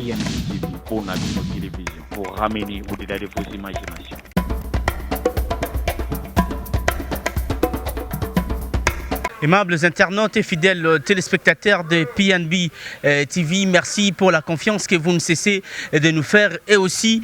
PNB TV pour notre télévision, pour ramener au-delà de vos imaginations. Aimables internautes et fidèles téléspectateurs de PNB TV, merci pour la confiance que vous ne cessez de nous faire et aussi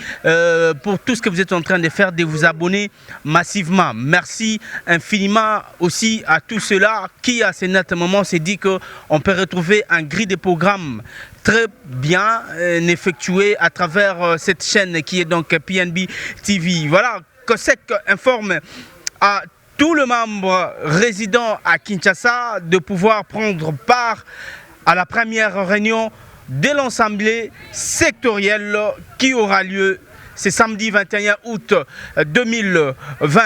pour tout ce que vous êtes en train de faire, de vous abonner massivement. Merci infiniment aussi à tous ceux-là qui, à ce net moment, s'est dit qu'on peut retrouver un grille de programmes très bien effectué à travers cette chaîne qui est donc PNB TV. Voilà, COSEC informe à tous les membres résidents à Kinshasa de pouvoir prendre part à la première réunion de l'Assemblée sectorielle qui aura lieu ce samedi 21 août 2020.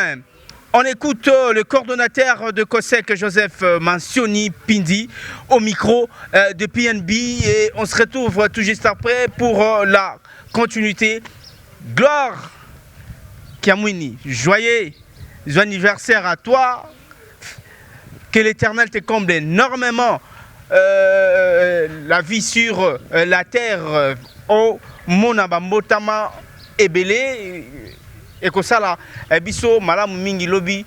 On écoute le coordonnateur de COSEC, Joseph Mansioni Pindi, au micro de PNB et on se retrouve tout juste après pour la continuité. Gloire Kiamwini, joyeux anniversaire à toi, que l'Éternel te comble énormément la vie sur la terre au Monabambotama Ebele et que ça là biso malamu mingi lobi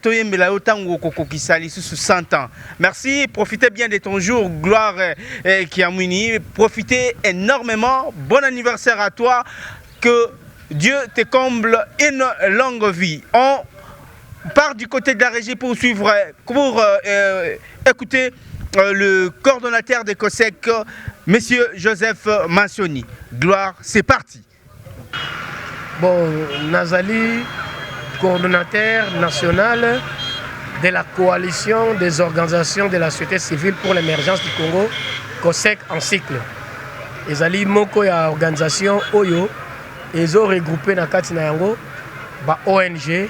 toyembela otango kokokisali sous 100 ans. Merci, profitez bien de ton jour, gloire Kiamwini, profitez énormément, bon anniversaire à toi, que Dieu te comble une longue vie. On part du côté de la régie pour suivre, pour écouter le coordonnateur de COSEC, Monsieur Joseph Mansioni. Gloire, c'est parti. Bon, Nazali, coordonnateur national de la coalition des organisations de la société civile pour l'émergence du Congo, COSEC en cycle. Ezali moko ya organisation Oyo, ils ont regroupé dans Katina Yango, ONG,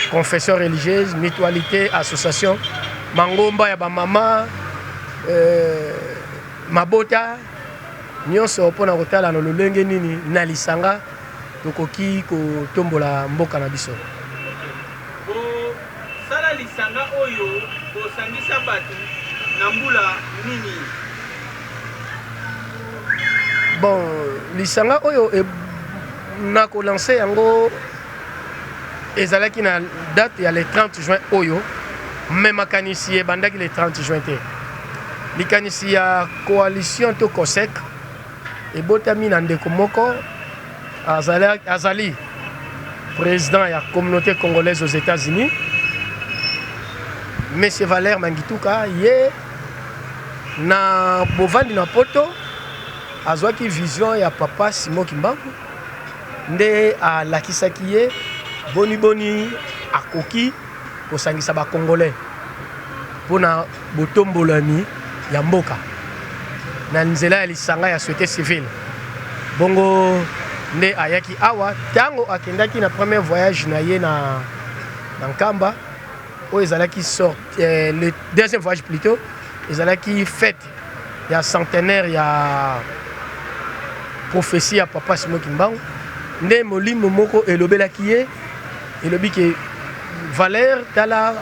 confession religieuse, mutualité, association, Mangomba ya mama, Mabota, nyonso pona kotala no lolenge nini na lisanga tokoki ko tombola mboka na biso. Bo sala lisanga oyo bo sangisa batu na mbula nini. Bon, lisanga oyo na ko lancer yango ezalaki na date ya le 30 juin oyo, mais makanisi bandaki le 30 juin te. Likanisi ya coalition to COSEC et botami na ndeko moko azali président de la communauté congolaise aux États-Unis, M. Valère Mangituka, ye na bovandi na poto azwaki vision ya papa Simon Kimbangu nde alakisaki ye boni akoki kosangisa ba congolais pona botombolami ya mboka na nzela ya lisanga ya société civile. Bongo nde ayaki awa tango akendaki na premier voyage na ye na Nkamba o ezalaki le deuxième voyage plutôt ezalaki fête ya centenaire ya prophétie ya papa Simon Kimbangu nde molimo moko elobelaki ye elobi ke Valère tala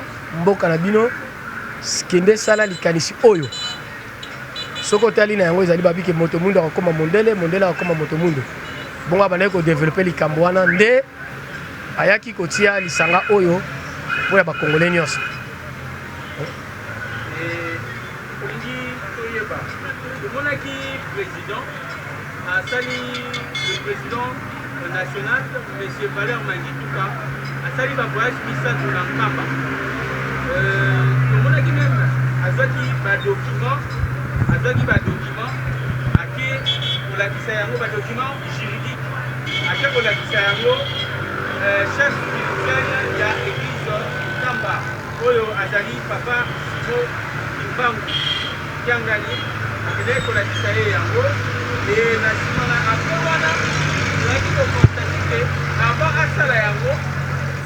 mboka na bino kende sala likanisi oyo soko tali na yango ezali babi ke moto mundo akoma mondele akoma moto mundo bonga banaye ko développer likambo wana nde ayaki kotia lisanga oyo pour ya bakongolais nyonso. Le président national, M. Valère Mangituka, a sali un voyage spécial pour l'Ankamba. On a dit même, à ce document, pour la document juridique, à chaque chef spirituel, il y a l'église Kamba, Oyo Azali, Papa, Simo, Kimbangu, Kiangali, pour la et la Simona Akowana, il a dit que avant Asala Yango,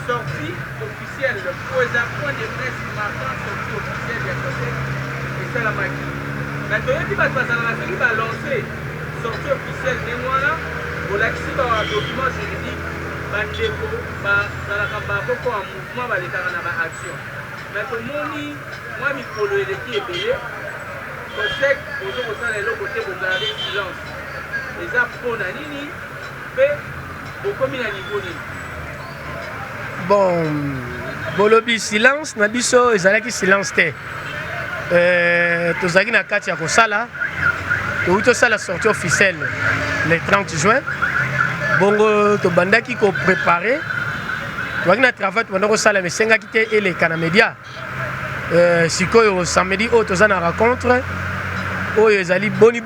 sortie officielle, pour les point de presse marquant, sortie officielle de COSEC, et ça la maquille. Maintenant, il va lancer sortie officielle de moi là, pour l'accès à un document juridique, bandeko, balakambako en mouvement, balekana na action. Maintenant, moi, micro le qui est payé. COSEC ozokosala eloko te bogarde silence eza mpona nini mpe bokomi na niveau nini? Bon, bolobi silence na biso ezalaki silence te. Tozalaki na kati ya kosala tosala sortie officielle le 30 juin. Bongo tobandaki ko préparer. Tozalaki na travail tobanda kosala mais sengaki te eleka na média. Sikoyo samedi oyo toza na rencontre oyo ezali boni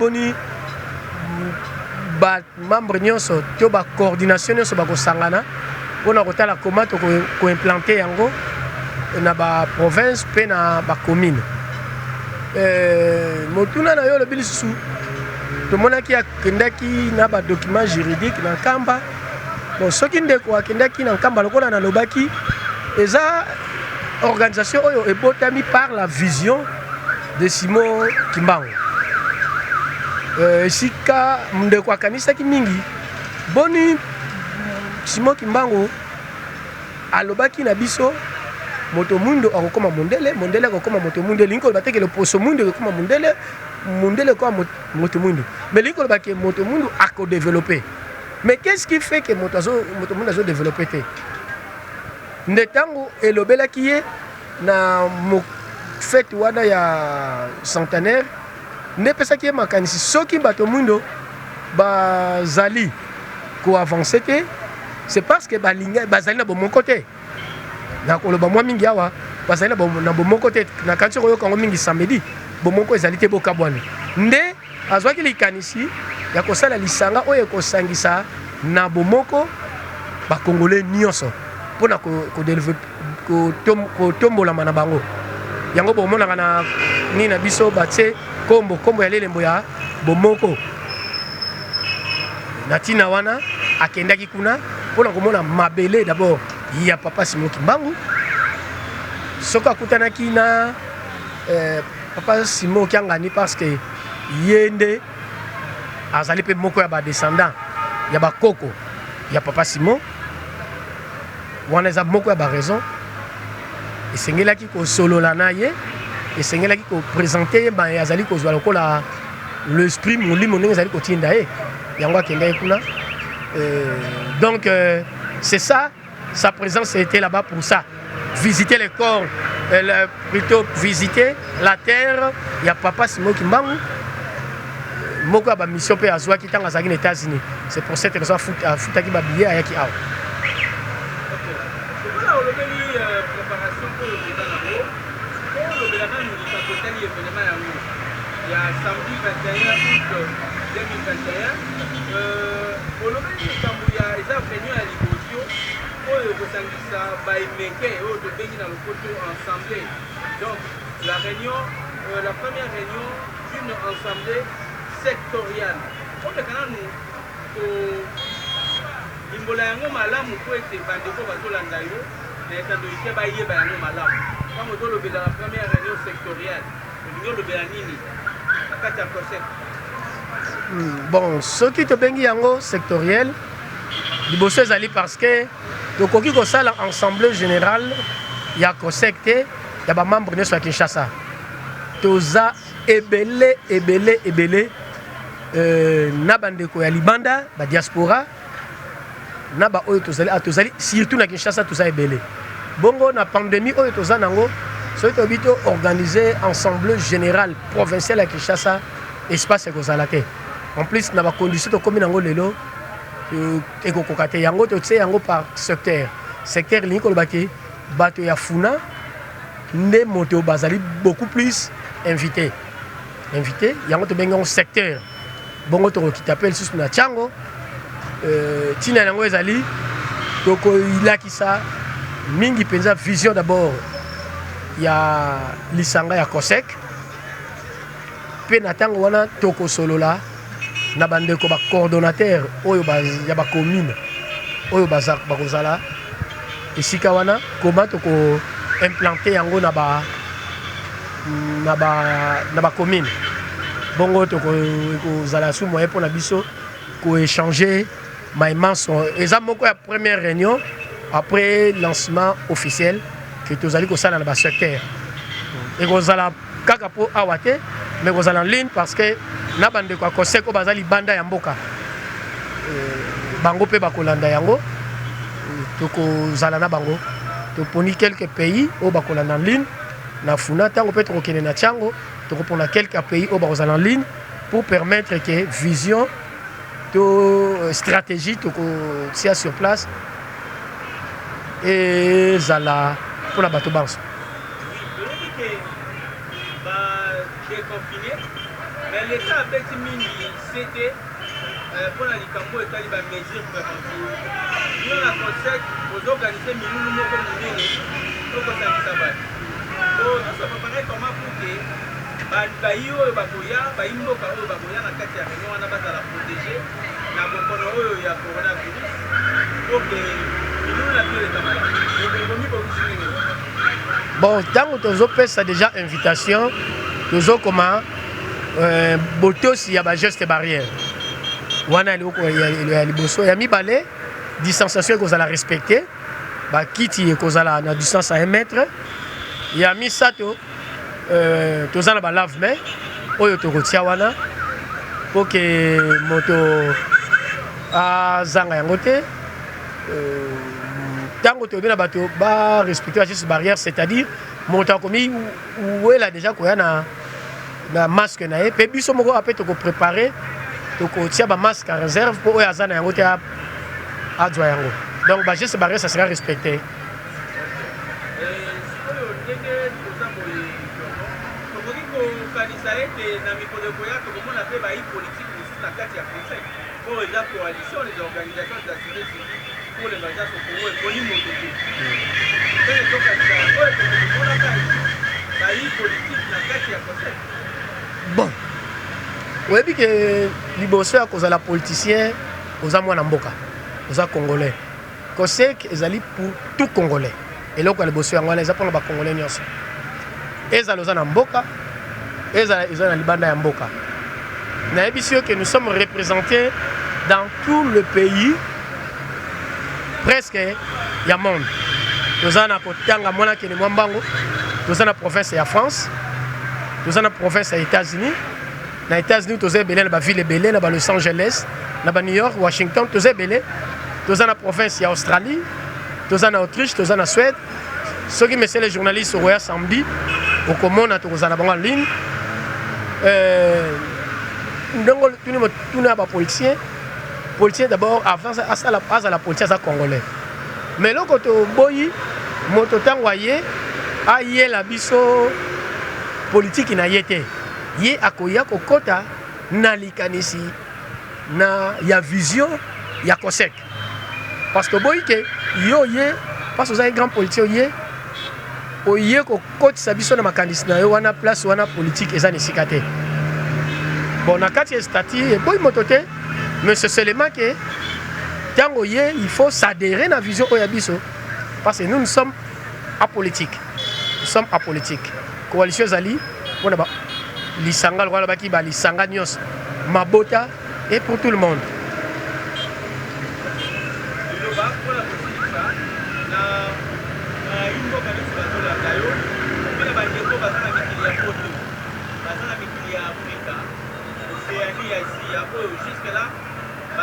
ba membre nyonso to ba coordination nyonso bakosangana mpona kotala comment tokoimplanter yango na ba province mpe na ba commune. Motuna na yo lobi lisusu tomonaki akendaki na ba document juridique na nkamba. Bon, soki ndeko akendaki na nkamba lokola nalobaki eza organisation oyo ebotami par la vision de Simon Kimbangu. Esika ndeko akanisaki mingi boni Simon Kimbangu alobaki na biso moto mundo akokoma mondele akokoma moto mundo linko bateke le poso mundo akokoma mondele kwa moto mundo mais linko baki moto mundo ako développer. Mais qu'est-ce qui fait que moto mundo azo développer te? Ndetango elobelaki ye na mo fête wana ya centenaire nepesaki ye makanisi soki bato mundo bazali ko avancer te c'est parce que balinga bazali na bomoko te. Na koloba mwa mingi awa bazali na bomoko te na kati oyo kango mingi samedi bomoko ezali te bokabwana. Nde azwaki likanisi ya kosala lisanga oyo ekosangisa na bomoko bakongole nyonso mpona kotombolama na bango. Yango bomonaka na nini na biso batie kombo ya lelembo ya bomoko. Na tina wana akendaki kuna mpona komona mabele d'abord ya papa Simon Kimbangu. Soki akutanaki na papa Simon Kiangani parce que yende azali mpe moko ya badescendant ya bakoko ya papa Simon wana eza moko ya baraison esengelaki kosolola na ye esengelaki kopresente ye ba azali kozwa lokola l'esprit molimo ndenge ezali kotinda ye yango akendaki kuna. Donc c'est ça, sa présence était là-bas pour ça, visiter les corps, plutôt visiter la terre. Il y a papa Simon Kimbangu moko ya mission pe azwa ki tanga zaki na États-Unis. C'est pour cette raison futaki ba billet ayaki awa. Voilà olobeli préparation pour le Bédanago. Pour le Bédanago nous avons total événement yango. Il y a samedi 21 août 2021 olobeli tambuya eza réunion ya libozio oyo kosangisa baimeke oyo tobengi na lopoto ensemble. Donc la réunion la première réunion d'une assemblée sectorielle. On est quand même limbola yango malamu po ete bandeko bazolanda yo na etando ike bayeba yango malamu. Ntango tolobela la première réunion sectorielle olingi olobela nini na kati ya COSEC? Bon, soki tobengi yango sectoriel liboso ezali parce que tokoki kosala ensemble général ya COSEC te ya bamembre nyonso ya Kinshasa. Toza ebele na bandeko ya libanda badiaspora na ba oyo tozali surtout na Kinshasa toza ebele. Bongo na pandémie oyo toza nango soki tobi to organiser ensemble général provincial ya Kinshasa espace ekozala te. En plus na ba condition tokomi nango lelo ekokoka te yango totie yango par secteur lingi kolobaki bato ya funa nde moto bazali beaucoup plus invité yango tobengi yango secteur. Bongo tokokita pe lisusu na tiango tina yango ezali tokoilakisa mingi mpenza vision d'abord ya lisanga ya COSEC mpe na ntango wana tokosolola na bandeko bacoordonnateur oyo ya bacommune oyo bakozala esika wana koma tokoimplante yango na bacommune. Bongo tokozala su moyen mpona biso koéchanger maimanso eza moko ya première réunion après lancement officiel que tozali kosala na basecteur ekozala kaka po awa te mais vous allez en ligne parce que na bande kwa koseko bazali banda ya mboka bango pe bakolanda yango tokozala na bango toponi quelques pays au bakolanda en ligne na funa tango pe tokokende na tiango tokopona quelques pays au bakozala en ligne pour permettre que vision to stratégie tokotia sur place et zala pour la bateau banso. Mais l'État a fait une c'était pour la Likambo et les mesures préventives. Nous, on a conseillé aux organisés, mais nous, nous, comme nous, nous, comme ça va. Donc, nous sommes préparés comment pour que Baïo et Bakoya, Baïmbo, Karo, Bakoya, la carte à réunion, on a besoin de la protéger. Na Bokono, il y a coronavirus. Donc, nous, on a fait les camarades. Donc, on a mis pour vous. Bon, tant que tu as déjà invitation, tu as comment botos il y a un geste barrière. Wana il y a liboso, il y a mis balai, distanciation que vous allez respecter. Bah quitte que vous allez à distance à 1 mètre. Il y a mis ça tu as la lave main, oyo to rotia wana pour que moto a zanga yangote. Tant que tu as bateau ba respecter la geste barrière, c'est-à-dire monter comme où elle a déjà quoi na masque na pe biso moko après to ko préparer to ko tia ba masque en réserve pour azana yango te a doit yango. Donc ba geste barrière ça sera respecté. Pour la coalition, les organisations de la société civile, pour les organisations pour eux, pour l'immobilier. Bon, vous avez dit que les bosseurs, à cause de la politicien, aux amours n'amboka, aux Congolais. Cosec, ils allaient pour tout Congolais. Et là, les bosseurs, ils apprennent les Congolais. Ils allaient aux Namboka, ils allaient aux Libanda Mboka. Nous avons dit que nous sommes représentés dans tout le pays, presque, il y a monde. Nous avons la province de France, nous avons la province des États-Unis. Dans les États-Unis, nous avons la ville de Los Angeles, New York, Washington, nous avons la province d'Australie, nous avons l'Autriche, nous avons la Suède. Ceux qui me les journalistes au Royal Samedi, au Commun, nous avons en ligne. Nous avons des politiciens d'abord, avant à la politique congolais. Mais là, quand on a la biso politique qui n'a été. Il y a akoya kokota na likanisi na ya vision ya kosek. Parce que boy que yo yé parce que vous avez grand politicien yé oye kokoti sa biso na makanisi na yo wana place wana politique eza nesikate. Bon na kati stati boy motote mais c'est seulement que tango yé il faut s'adhérer na vision oya biso parce que nous sommes apolitiques. Nous sommes apolitiques. Coalition Zali, on a l'Isanga, l'Isanga Nyos, Mabota et pour tout le monde.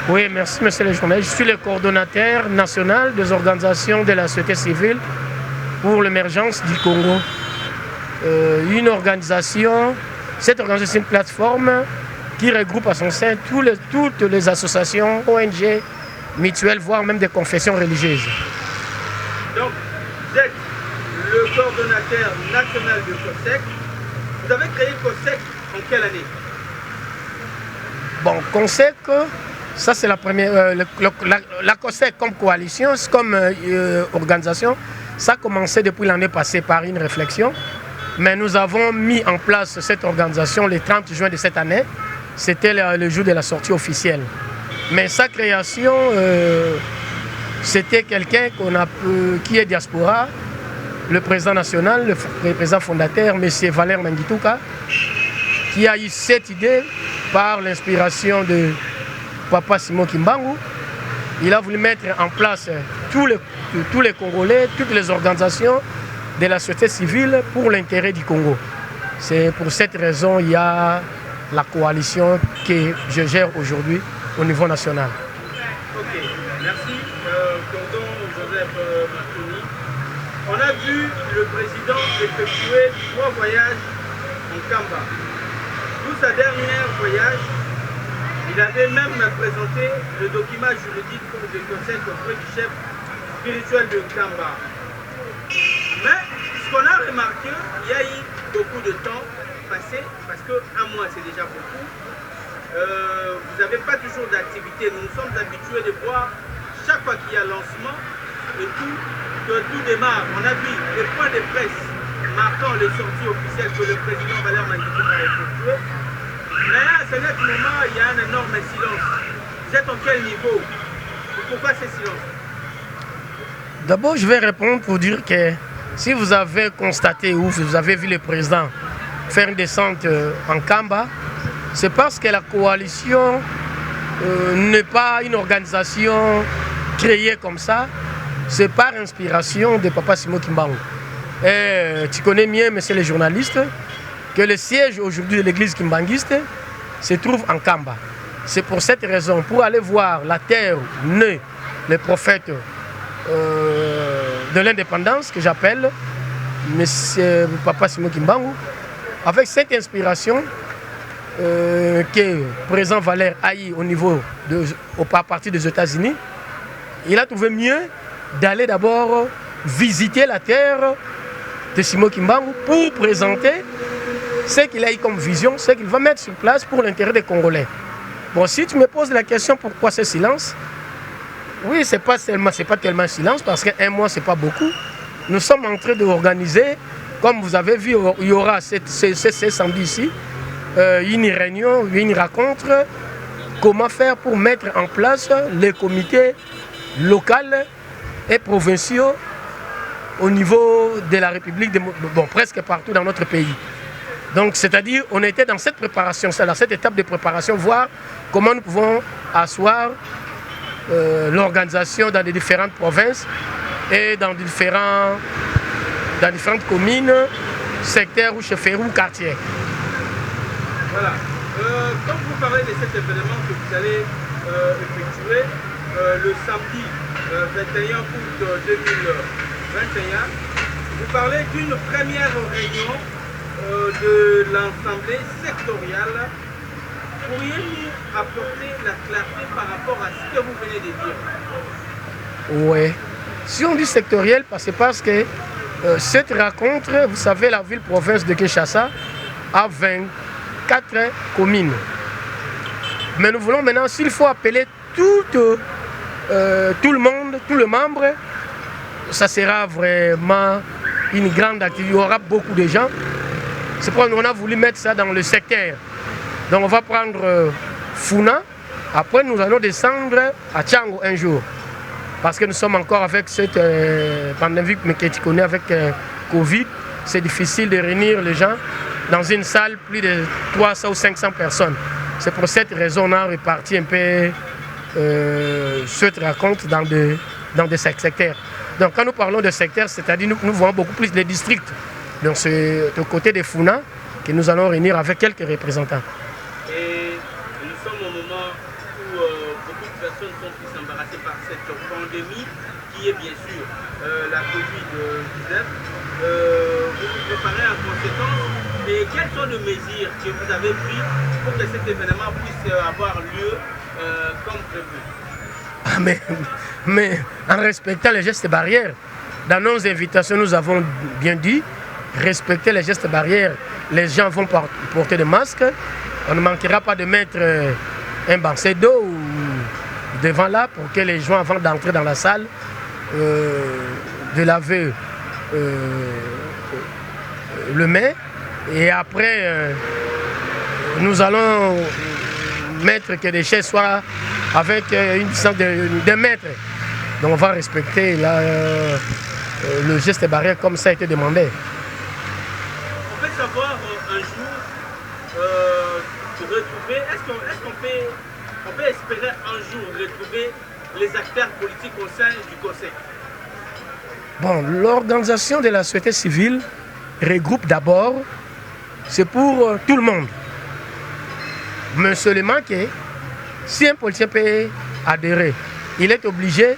Oui, merci monsieur le journaliste. Je suis le coordonnateur national des organisations de la société civile pour l'émergence du Congo. Une organisation, cette organisation est une plateforme qui regroupe à son sein toutes les associations, ONG, mutuelles, voire même des confessions religieuses. Donc, vous êtes le coordonnateur national de COSEC. Vous avez créé COSEC en quelle année? Bon, COSEC, ça c'est la première. La COSEC comme coalition, comme organisation, ça a commencé depuis l'année passée par une réflexion. Mais nous avons mis en place cette organisation le 30 juin de cette année. C'était le jour de la sortie officielle. Mais sa création, c'était quelqu'un qui est diaspora, le président national, le président fondateur, M. Valère Mangituka, qui a eu cette idée par l'inspiration de Papa Simon Kimbangu. Il a voulu mettre en place tous les Congolais, toutes les organisations de la société civile pour l'intérêt du Congo. C'est pour cette raison qu'il y a la coalition que je gère aujourd'hui au niveau national. Ok, merci. Tonton Joseph Martoni. On a vu le président effectuer 3 voyages en Kamba. Tout sa dernière voyage, il avait même présenté le document juridique de conseil auprès du chef spirituel de Kamba. Mais ce qu'on a remarqué, il y a eu beaucoup de temps passé, parce qu'un mois c'est déjà beaucoup. Vous n'avez pas toujours d'activité. Nous nous sommes habitués de voir chaque fois qu'il y a lancement et tout, que tout démarre. On a vu les points de presse marquant les sorties officielles que le président Valère Mandiki a effectuées. Mais à ce moment, il y a un énorme silence. Vous êtes en quel niveau? Pourquoi ce silence? D'abord, je vais répondre pour dire que si vous avez constaté ou vous avez vu le président faire une descente en Kamba, c'est parce que la coalition n'est pas une organisation créée comme ça, c'est par inspiration de Papa Simon Kimbangu. Et tu connais bien, monsieur le journaliste, que le siège aujourd'hui de l'église kimbanguiste se trouve en Kamba. C'est pour cette raison, pour aller voir la terre née, le prophète de l'indépendance, que j'appelle monsieur Papa Simon Kimbangu, avec cette inspiration que le président Valère a eu au niveau à partir des États-Unis, il a trouvé mieux d'aller d'abord visiter la terre de Simon Kimbangu pour présenter ce qu'il a eu comme vision, ce qu'il va mettre sur place pour l'intérêt des Congolais. Bon, si tu me poses la question pourquoi ce silence, oui, c'est pas tellement silence parce qu'un mois c'est pas beaucoup. Nous sommes en train d'organiser, comme vous avez vu, il y aura ce samedi ici, une réunion, une rencontre, comment faire pour mettre en place les comités locaux et provinciaux au niveau de la République, presque partout dans notre pays. Donc, c'est-à-dire, on était dans cette préparation, dans cette étape de préparation, voir comment nous pouvons asseoir l'organisation dans les différentes provinces et dans différentes communes, secteurs ou chefferies ou quartiers. Voilà. Quand vous parlez de cet événement que vous allez effectuer le samedi 21 août 2021, vous parlez d'une première réunion de l'Assemblée sectorielle. Pourriez-vous apporter la clarté par rapport à ce que vous venez de dire? Oui. Si on dit sectoriel, c'est parce que cette rencontre, vous savez, la ville-province de Kinshasa a 24 communes. Mais nous voulons maintenant, s'il faut appeler tout le monde, tous les membres, ça sera vraiment une grande activité. Il y aura beaucoup de gens. C'est pourquoi on a voulu mettre ça dans le secteur. Donc on va prendre Funa, après nous allons descendre à Tchango un jour. Parce que nous sommes encore avec cette pandémie que tu connais avec Covid. C'est difficile de réunir les gens dans une salle, plus de 300 ou 500 personnes. C'est pour cette raison qu'on a réparti un peu cette rencontre dans des secteurs. Donc quand nous parlons de secteurs, c'est-à-dire nous voyons beaucoup plus les districts. Donc c'est au côté des Funa que nous allons réunir avec quelques représentants. Et nous sommes au moment où beaucoup de personnes sont plus embarrassées par cette pandémie qui est bien sûr la Covid-19. Vous vous préparez en conséquence, mais quelles sont les mesures que vous avez prises pour que cet événement puisse avoir lieu comme prévu? Mais en respectant les gestes barrières, dans nos invitations, nous avons bien dit respecter les gestes barrières. Les gens vont porter des masques. On ne manquera pas de mettre un bassin d'eau devant là pour que les gens, avant d'entrer dans la salle, de laver le main. Et après, nous allons mettre que les chaises soient avec une distance de mètres. Donc on va respecter le geste barrière comme ça a été demandé. On peut savoir un jour retrouver, est-ce qu'on peut espérer un jour retrouver les acteurs politiques au sein du Conseil? Bon, l'organisation de la société civile regroupe d'abord c'est pour tout le monde. Mais seulement que si un politicien peut adhérer, il est obligé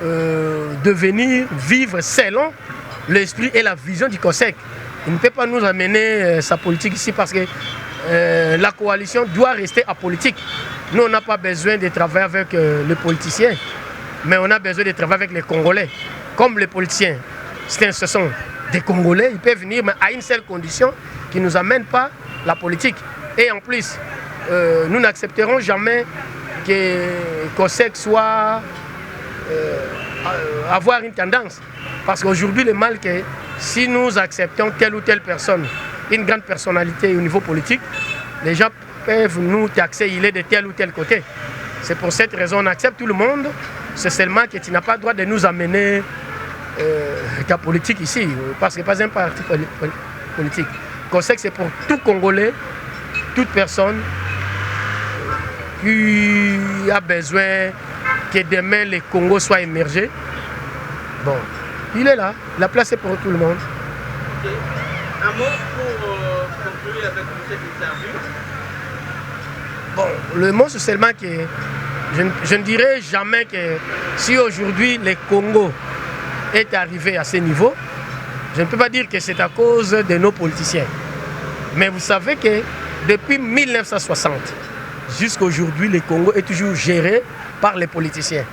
de venir vivre selon l'esprit et la vision du COSEC. Il ne peut pas nous amener sa politique ici parce que la coalition doit rester apolitique. Nous, on n'a pas besoin de travailler avec les politiciens, mais on a besoin de travailler avec les Congolais. Comme les politiciens, ce sont des Congolais, ils peuvent venir, mais à une seule condition, qui ne nous amène pas la politique. Et en plus, nous n'accepterons jamais que COSEC soit avoir une tendance. Parce qu'aujourd'hui, le mal que si nous acceptons telle ou telle personne, une grande personnalité au niveau politique, les gens peuvent nous taxer, il est de tel ou tel côté. C'est pour cette raison qu'on accepte tout le monde. C'est seulement que tu n'as pas le droit de nous amener ta politique ici, parce que pas un parti politique. COSEC, c'est pour tout Congolais, toute personne qui a besoin que demain le Congo soit émergé. Bon, il est là, la place est pour tout le monde. Okay. Un mot pour conclure avec cette interview. Bon, le mot c'est seulement que je ne dirais jamais que si aujourd'hui le Congo est arrivé à ce niveau, je ne peux pas dire que c'est à cause de nos politiciens. Mais vous savez que depuis 1960 jusqu'à aujourd'hui, le Congo est toujours géré par les politiciens.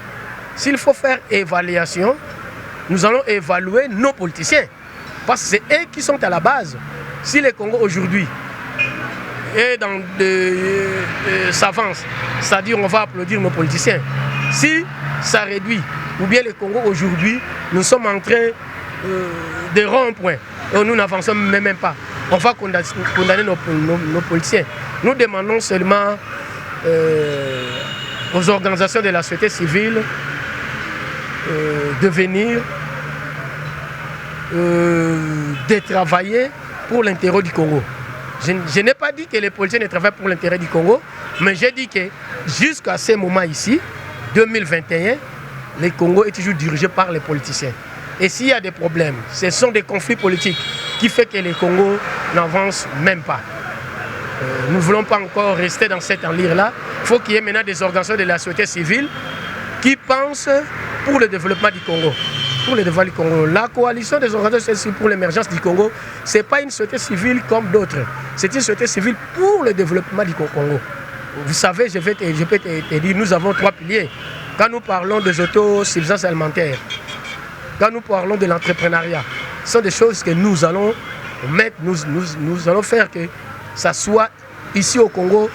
S'il faut faire évaluation, nous allons évaluer nos politiciens. Parce que c'est eux qui sont à la base. Si le Congo aujourd'hui est dans s'avance, c'est-à-dire on va applaudir nos politiciens. Si ça réduit, ou bien le Congo aujourd'hui, nous sommes en train de rond-point, et nous n'avançons même pas. On va condamner nos politiciens. Nous demandons seulement aux organisations de la société civile de venir, de travailler pour l'intérêt du Congo. Je n'ai pas dit que les politiciens ne travaillent pour l'intérêt du Congo, mais j'ai dit que jusqu'à ce moment ici, 2021, le Congo est toujours dirigé par les politiciens. Et s'il y a des problèmes, ce sont des conflits politiques qui font que le Congo n'avance même pas. Nous ne voulons pas encore rester dans cette enlire-là. Il faut qu'il y ait maintenant des organisations de la société civile qui pensent pour le développement du Congo. Pour le développement du Congo. La coalition des organisations civiles pour l'émergence du Congo, ce n'est pas une société civile comme d'autres. C'est une société civile pour le développement du Congo. Vous savez, je peux te dire, nous avons 3 piliers. Quand nous parlons des autosuffisances alimentaires, quand nous parlons de l'entrepreneuriat, ce sont des choses que nous allons mettre, nous allons faire que ça soit ici au Congo,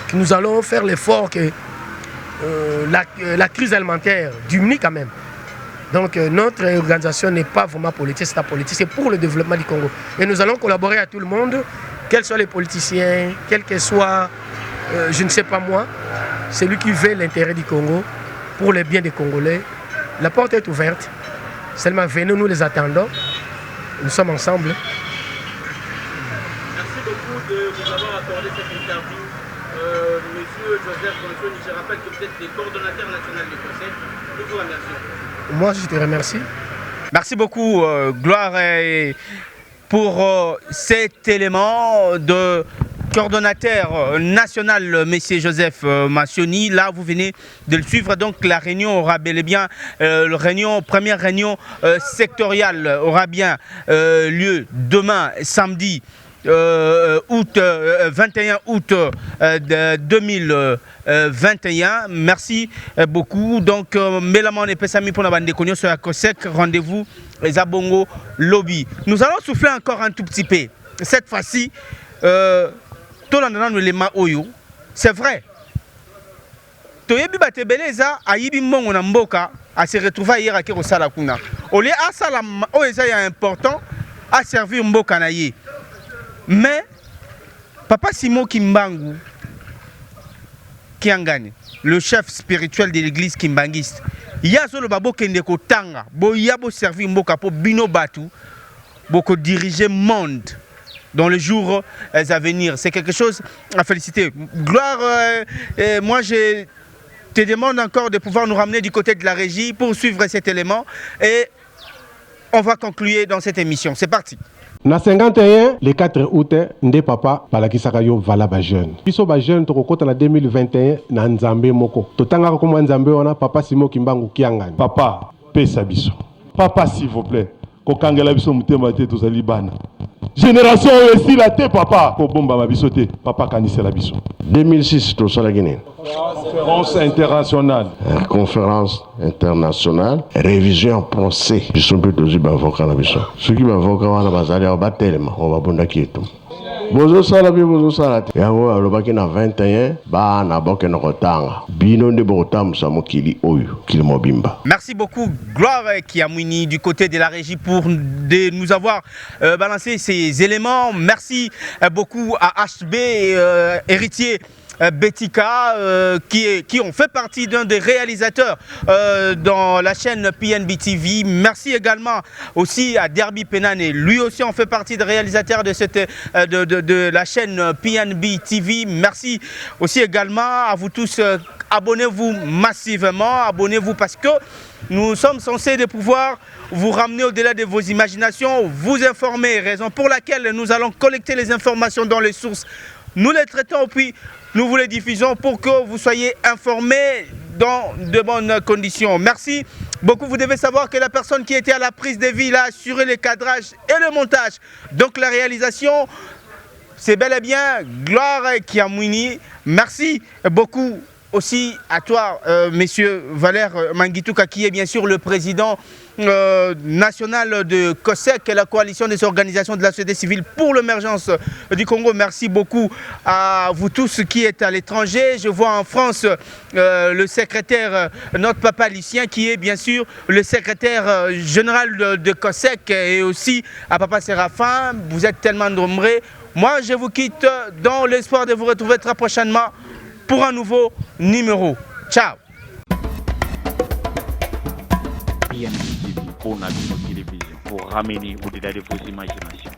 que nous allons faire l'effort que la crise alimentaire diminue quand même. Donc notre organisation n'est pas vraiment politique, c'est la politique, c'est pour le développement du Congo. Et nous allons collaborer à tout le monde, quels soient les politiciens, quel que soit, je ne sais pas moi, celui qui veut l'intérêt du Congo, pour le bien des Congolais. La porte est ouverte, seulement venez, nous les attendons, nous sommes ensemble. Merci beaucoup de nous avoir accordé cette interview. Monsieur Joseph Bonson, je rappelle que vous êtes le coordonnateur national du COSEC. Nous vous remercions. Moi, je te remercie. Merci beaucoup, Gloire, pour cet élément de coordonnateur national, M. Joseph Massioni. Là, vous venez de le suivre. Donc, la réunion aura bel et bien, première réunion sectorielle aura bien lieu demain, samedi, 21 août 2021. Merci beaucoup. Donc, Mélamon et Pessami pour la bande de Cognos sur la COSEC. Rendez-vous les Abongo Lobby. Nous allons souffler encore un tout petit peu. Cette fois-ci, c'est vrai. Toyebi Batebeleza a yibi mongo na mboka a se retrouver hier à Kirosala kuna. Olé a sala o eza ya important à servir mboka na ye. Mais Papa Simon Kimbangu Kiangani, le chef spirituel de l'église kimbangiste, yazo le babo kende ko tanga, bo yabo servir mboka po bino batu, boko diriger monde dans les jours à venir. C'est quelque chose à féliciter. Gloire, moi je te demande encore de pouvoir nous ramener du côté de la régie pour suivre cet élément et on va conclure dans cette émission. C'est parti. Na 51, le 4 août, nde papa balakisaka yo vala ba jeune. Biso ba jeune tokokota na 2021 na Nzambe moko. Totanga ko mwa Nzambe wana papa Simo Kimbangu Kiangani. Papa, pesa biso. Papa, s'il vous plaît. Kokangela biso mutema te tozali bana. Génération aussi la te papa. Ko bomba ma biso te. Papa kanise la biso. 2006 to sala Guinée. Conférence internationale. Conférence internationale. Révision procès. Biso mpe tozi ba avocat na biso. Soki ba avocat wana bazali au batelema o babunda kietu. Bozo sala bi bozo sala te. Yango alobaki na 21 ba na boke na kotanga. Bino nde bokotamsa mokili oyo kili mobimba. Merci beaucoup Gloire Kiamwini du côté de la régie pour nous avoir balancé ces éléments. Merci beaucoup à HB héritier Betika qui ont fait partie d'un des réalisateurs dans la chaîne PNB TV. Merci également aussi à Derby Penane. Lui aussi en fait partie des réalisateurs de, de la chaîne PNB TV. Merci aussi également à vous tous. Abonnez-vous massivement, abonnez-vous parce que nous sommes censés de pouvoir vous ramener au-delà de vos imaginations, vous informer, raison pour laquelle nous allons collecter les informations dans les sources. Nous les traitons puis nous vous les diffusons pour que vous soyez informés dans de bonnes conditions. Merci beaucoup. Vous devez savoir que la personne qui était à la prise de vie a assuré le cadrage et le montage. Donc la réalisation, c'est bel et bien Gloire Kiamwini. Merci beaucoup aussi à toi, monsieur Valère Mangituka, qui est bien sûr le président national de COSEC, la coalition des organisations de la société civile pour l'émergence du Congo. Merci beaucoup à vous tous qui êtes à l'étranger. Je vois en France le secrétaire, notre papa Lucien, qui est bien sûr le secrétaire général de COSEC, et aussi à papa Séraphin. Vous êtes tellement nombreux. Moi, je vous quitte dans l'espoir de vous retrouver très prochainement pour un nouveau numéro. Ciao. PNB TV, pour la télévision, pour ramener au-delà de vos imaginations.